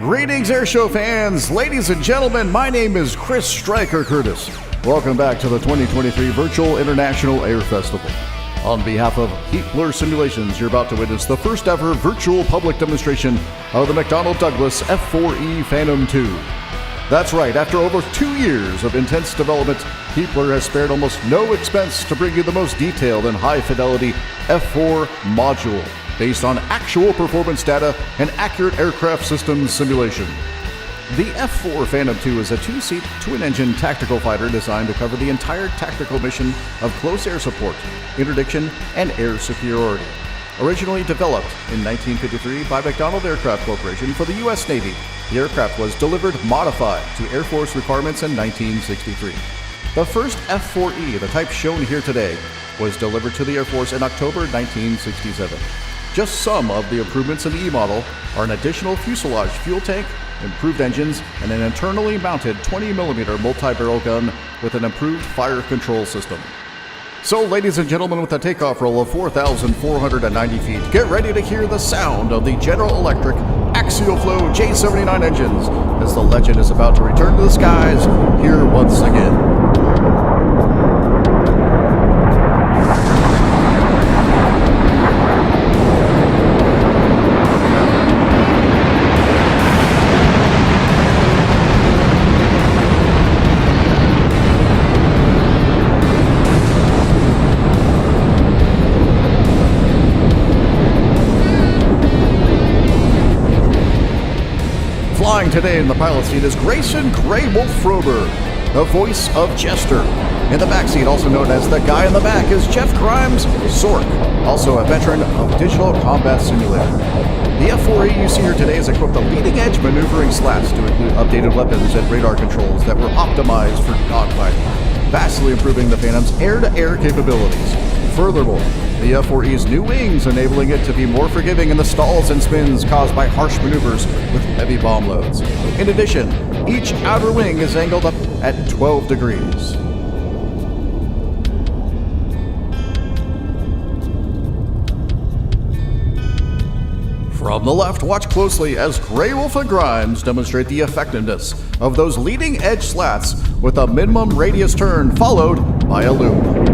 Greetings, Airshow fans! Ladies and gentlemen, my name is Chris Stryker Curtis. Welcome back to the 2023 Virtual International Air Festival. On behalf of Heatblur Simulations, you're about to witness the first ever virtual public demonstration of the McDonnell Douglas F4E Phantom II. That's right, after over 2 years of intense development, Heatblur has spared almost no expense to bring you the most detailed and high-fidelity F4 module, based on actual performance data and accurate aircraft systems simulation. The F4 Phantom II is a two-seat, twin-engine tactical fighter designed to cover the entire tactical mission of close air support, interdiction, and air superiority. Originally developed in 1953 by McDonnell Aircraft Corporation for the U.S. Navy, the aircraft was delivered modified to Air Force requirements in 1963. The first F4E, the type shown here today, was delivered to the Air Force in October 1967. Just some of the improvements in the E-model are an additional fuselage fuel tank, improved engines, and an internally mounted 20mm multi-barrel gun with an improved fire control system. So, ladies and gentlemen, with a takeoff roll of 4,490 feet, get ready to hear the sound of the General Electric Axial Flow J79 engines as the legend is about to return to the skies here once again. Flying today in the pilot seat is Grayson Grey Wolf Frober, the voice of Jester. In the backseat, also known as the guy in the back, is Jeff Grimes Zork, also a veteran of Digital Combat Simulator. The F4E you see here today is equipped with leading-edge maneuvering slats to include updated weapons and radar controls that were optimized for dogfighting, vastly improving the Phantom's air-to-air capabilities. Furthermore, the F4E's new wings enabling it to be more forgiving in the stalls and spins caused by harsh maneuvers with heavy bomb loads. In addition, each outer wing is angled up at 12 degrees. From the left, watch closely as Grey Wolf and Grimes demonstrate the effectiveness of those leading-edge slats with a minimum radius turn followed by a loop.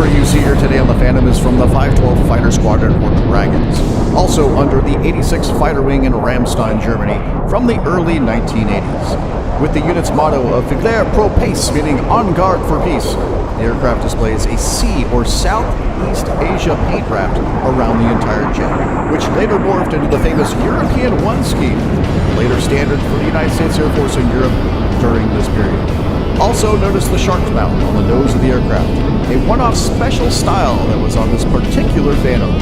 You see here today on the Phantom is from the 512 Fighter Squadron, or Dragons, also under the 86 Fighter Wing in Ramstein, Germany, from the early 1980s. With the unit's motto of Vigler pro Pace, meaning on guard for peace, the aircraft displays a Sea or Southeast Asia paint wrapped around the entire jet, which later morphed into the famous European One scheme, later standard for the United States Air Force in Europe during this period. Also, notice the shark's mouth on the nose of the aircraft, a one-off special style that was on this particular Phantom.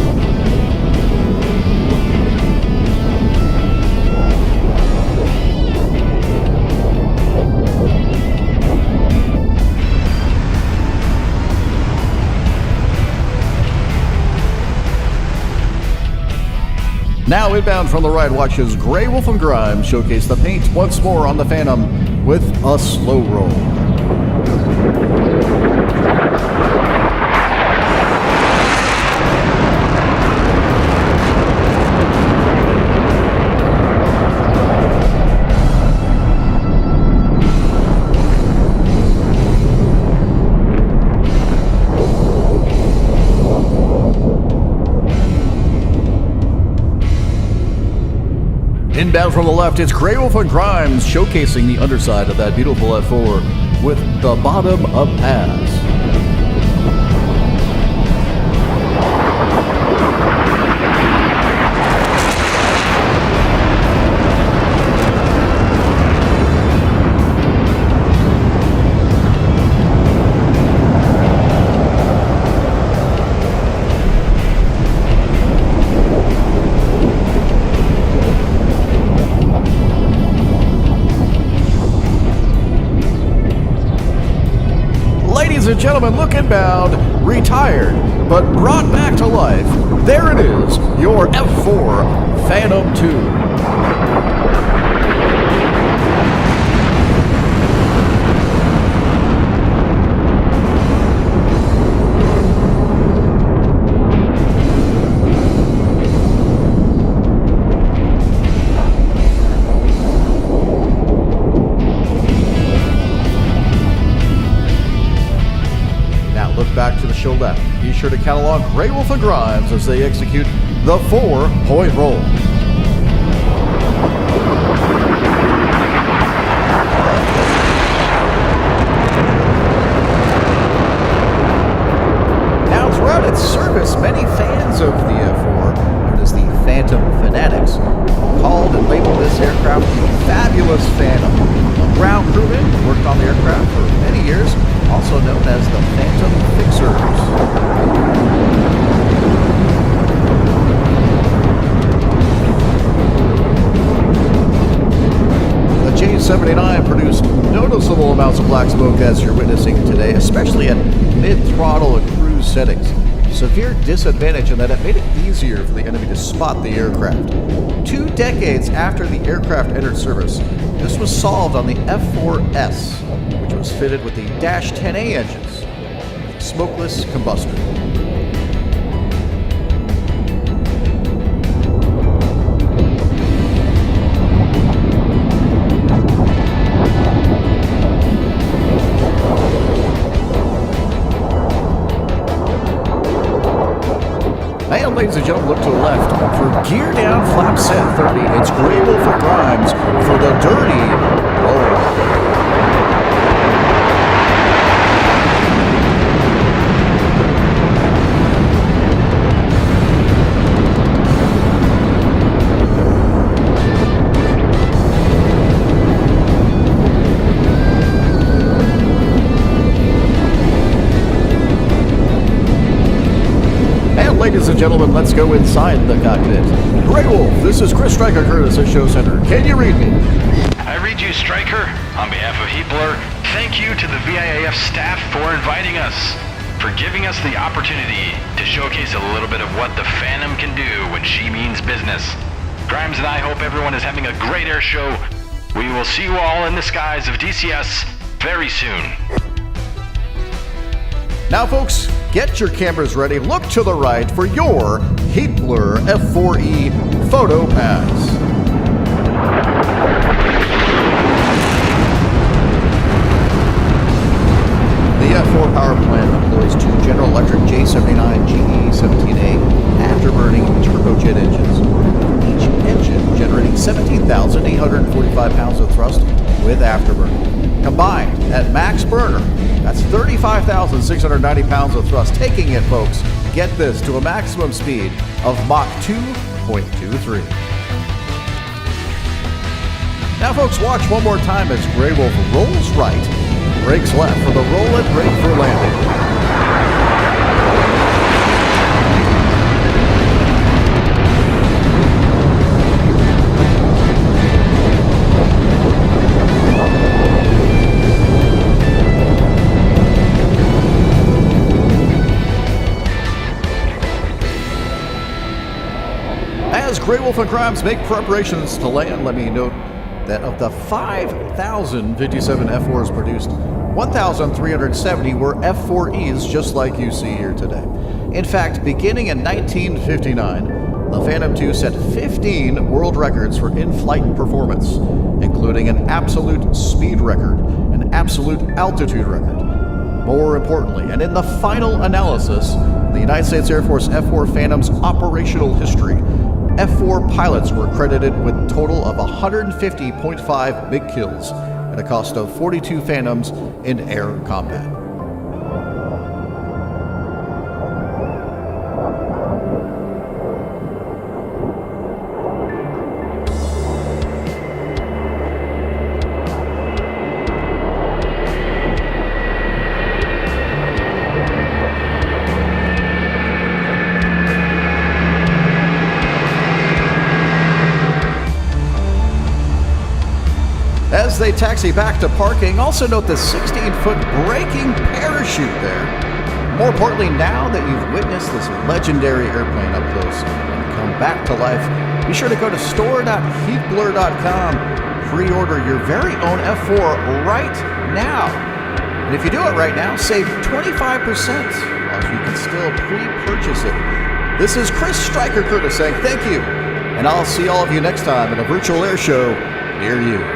Now inbound from the right, watches Grey Wolf and Grimes showcase the paint once more on the Phantom with a slow roll. Inbound from the left, it's Grey Wolf and Grimes showcasing the underside of that beautiful F4 with the bottom up pass. ladies and gentlemen, looking bound, retired, but brought back to life, there it is, your F4 Phantom 2. Back to the show left. Be sure to catalog Grey Wolf and Grimes as they execute the 4-point roll. Now, throughout its service, many fans of the F4, known as the Phantom Fanatics, called and labeled this aircraft the Fabulous Phantom. Ground crewmen worked on the aircraft for many years, also known as the Phantom Fixers. The J-79 produced noticeable amounts of black smoke as you're witnessing today, especially at mid-throttle and cruise settings. Severe disadvantage in that it made it easier for the enemy to spot the aircraft. 2 decades after the aircraft entered service, this was solved on the F4S, which was fitted with the Dash 10A engines, with a smokeless combustor. And ladies and gentlemen, look to the left for gear down flap set 30. It's Grey Wolf and Grimes for the dirty roll. Ladies and gentlemen, let's go inside the cockpit. Grey Wolf, this is Chris Stryker Curtis at Show Center. Can you read me? I read you, Stryker. On behalf of Heatblur, thank you to the VIAF staff for inviting us, for giving us the opportunity to showcase a little bit of what the Phantom can do when she means business. Grimes and I hope everyone is having a great air show. We will see you all in the skies of DCS very soon. Now, folks, get your cameras ready. Look to the right for your Heatblur F4E photo pass. The F4 power plant employs 2 General Electric J79 GE17A afterburning turbojet engines, each engine generating 17,845 pounds of thrust with afterburning. Combined at max burner, that's 35,690 pounds of thrust, taking it, folks, get this, to a maximum speed of Mach 2.23. Now, folks, watch one more time as Grey Wolf rolls right, brakes left for the roll and brake for landing. As Grey Wolf and Grimes make preparations to land, let me note that of the 5,057 F4s produced, 1,370 were F4Es, just like you see here today. In fact, beginning in 1959, the Phantom 2 set 15 world records for in-flight performance, including an absolute speed record, an absolute altitude record. More importantly, and in the final analysis, the United States Air Force F4 Phantom's operational history, F4 pilots were credited with a total of 150.5 MiG kills at a cost of 42 Phantoms in air combat. As as they taxi back to parking, also note the 16-foot braking parachute there. More importantly, now that you've witnessed this legendary airplane up close and come back to life, be sure to go to store.heatblur.com. Pre-order your very own F4 right now. And if you do it right now, save 25%, while you can still pre-purchase it. This is Chris Stryker Curtis saying thank you, and I'll see all of you next time at a virtual air show near you.